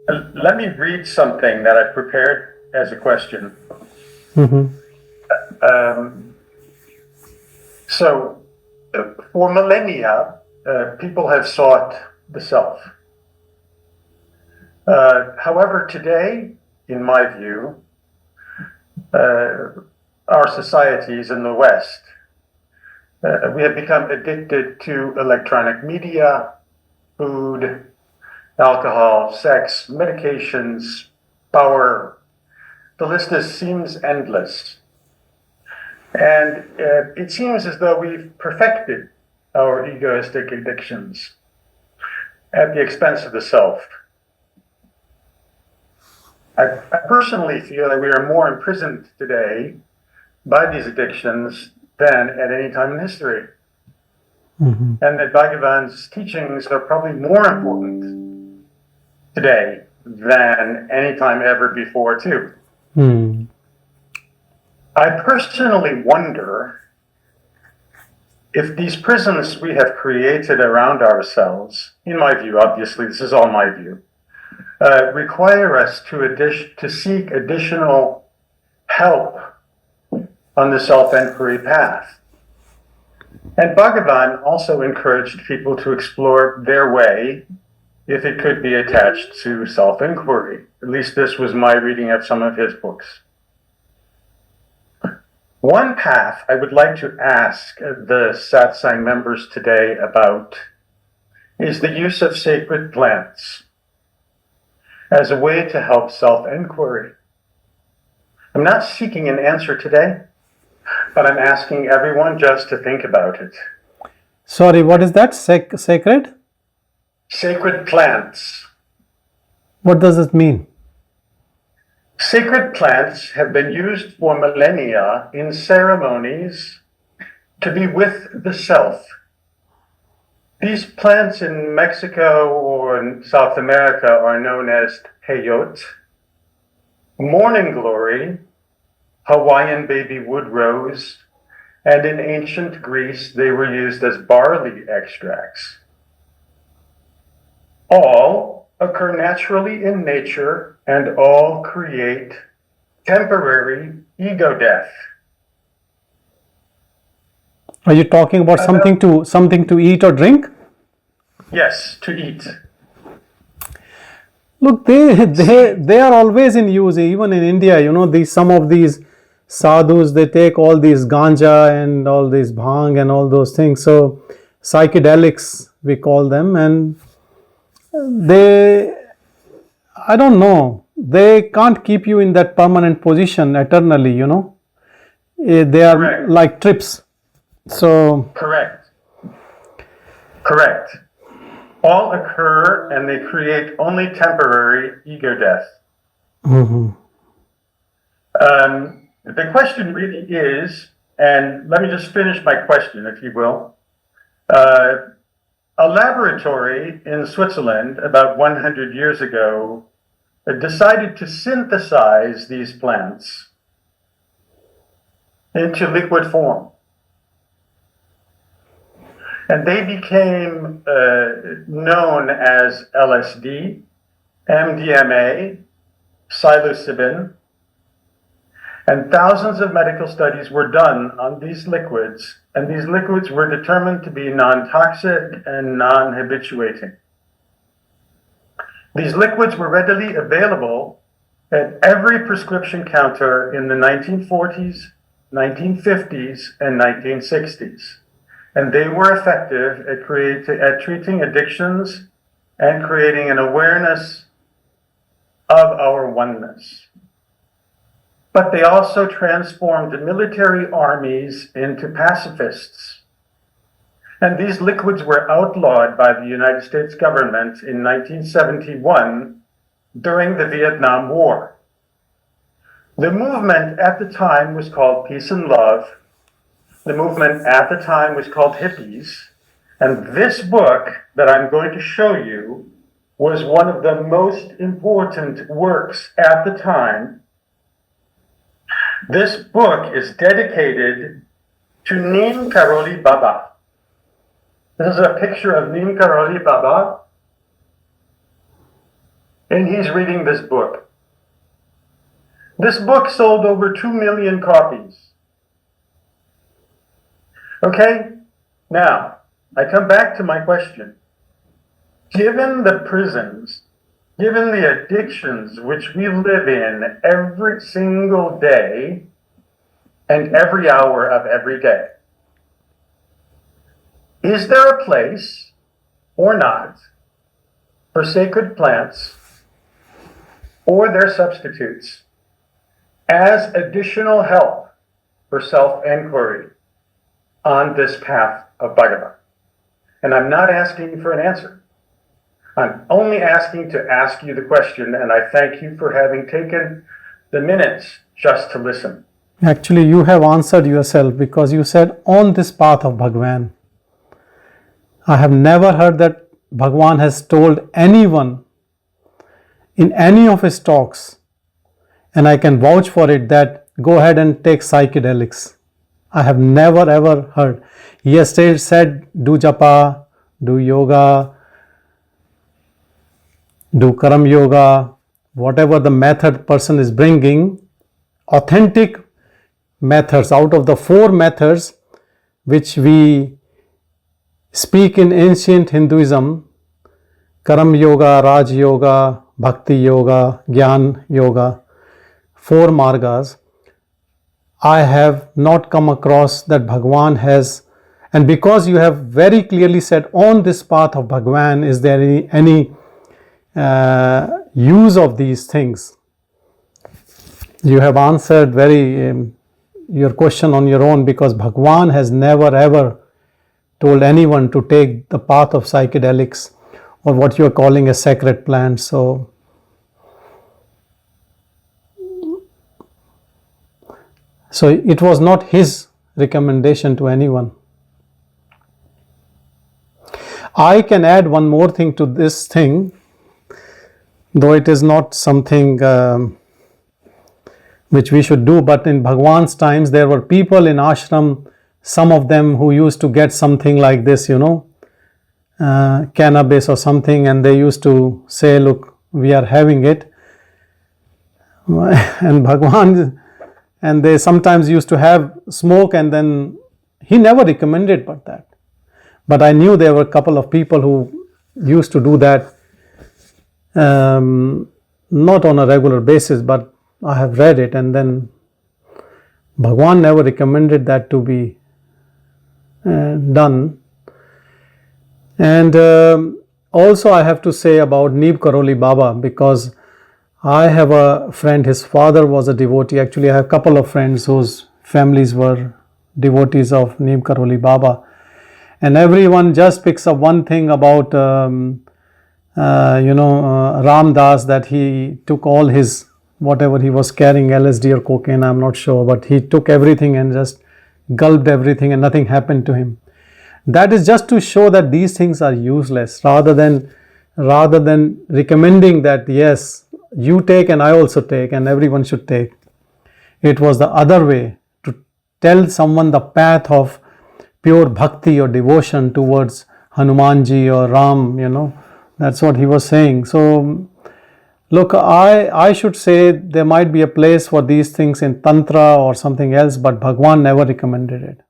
Let me read something that I prepared as a question. Mm-hmm. So, for millennia, people have sought the self. However, today, in my view, our societies in the West, we have become addicted to electronic media, food, alcohol, sex, medications, power. The list seems endless. And it seems as though we've perfected our egoistic addictions at the expense of the self. I personally feel that we are more imprisoned today by these addictions than at any time in history. Mm-hmm. And that Bhagavan's teachings are probably more important today than any time ever before, too. Mm. I personally wonder if these prisons we have created around ourselves, in my view, obviously, this is all my view, require us to seek additional help on the self-inquiry path. And Bhagavan also encouraged people to explore their way if it could be attached to self-inquiry. At least this was my reading of some of his books. One path I would like to ask the satsang members today about is the use of sacred plants as a way to help self-inquiry. I'm not seeking an answer today, but I'm asking everyone just to think about it. Sorry, what is that? Sacred? Sacred plants. What does it mean? Sacred plants have been used for millennia in ceremonies to be with the self. These plants in Mexico or in South America are known as peyote, morning glory, Hawaiian baby wood rose, and in ancient Greece they were used as barley extracts. All occur naturally in nature and all create temporary ego death. Are you talking about something to eat or drink? Yes, to eat. Look, they are always in use. Even in India, some of these sadhus, they take all these ganja and all these bhang and all those things. So psychedelics, we call them, and I don't know, they can't keep you in that permanent position eternally. They are Correct. like trips. So Correct. All occur and they create only temporary ego death. Mm-hmm. The question really is, and let me just finish my question, if you will. A laboratory in Switzerland about 100 years ago decided to synthesize these plants into liquid form. And they became known as LSD, MDMA, psilocybin, and thousands of medical studies were done on these liquids, and these liquids were determined to be non-toxic and non-habituating. These liquids were readily available at every prescription counter in the 1940s, 1950s, and 1960s. And they were effective at treating addictions and creating an awareness of our oneness. But they also transformed military armies into pacifists. And these liquids were outlawed by the United States government in 1971 during the Vietnam War. The movement at the time was called Peace and Love. The movement at the time was called hippies. And this book that I'm going to show you was one of the most important works at the time. This book is dedicated to Neem Karoli Baba. This is a picture of Neem Karoli Baba. and he's reading this book. This book sold over 2 million copies. Okay? Now, I come back to my question. Given the prisons, given the addictions which we live in every single day and every hour of every day, is there a place or not for sacred plants or their substitutes as additional help for self-inquiry on this path of Bhagavan? And I'm not asking for an answer. I'm only asking to ask you the question, and I thank you for having taken the minutes just to listen. Actually, you have answered yourself, because you said on this path of Bhagavan. I have never heard that Bhagavan has told anyone in any of his talks, and I can vouch for it, that go ahead and take psychedelics. I have never ever heard. He has said do japa, do yoga, do karam yoga, whatever the method person is bringing, authentic methods out of the 4 methods which we speak in ancient Hinduism: karam yoga, raj yoga, bhakti yoga, gyan yoga, 4 margas. I have not come across that Bhagavan has, and because you have very clearly said on this path of Bhagavan, is there any use of these things? You have answered your question on your own, because Bhagavan has never ever told anyone to take the path of psychedelics or what you are calling a sacred plant. So it was not his recommendation to anyone. I can add one more thing to this thing, though it is not something which we should do, but in Bhagavan's times there were people in ashram, some of them who used to get something like this, cannabis or something, and they used to say, look, we are having it. And Bhagavan, and they sometimes used to have smoke, and then he never recommended but that. But I knew there were a couple of people who used to do that, not on a regular basis, but I have read it, and then Bhagavan never recommended that to be done. And also I have to say about Neem Karoli Baba, because I have a friend, his father was a devotee. Actually, I have a couple of friends whose families were devotees of Neem Karoli Baba, and everyone just picks up one thing about Ram Das, that he took all his, whatever he was carrying, LSD or cocaine, I'm not sure, but he took everything and just gulped everything and nothing happened to him. That is just to show that these things are useless, rather than recommending that yes, you take and I also take and everyone should take. It was the other way, to tell someone the path of pure bhakti or devotion towards Hanumanji or Ram, that's what he was saying. So look, I should say there might be a place for these things in Tantra or something else, but Bhagavan never recommended it.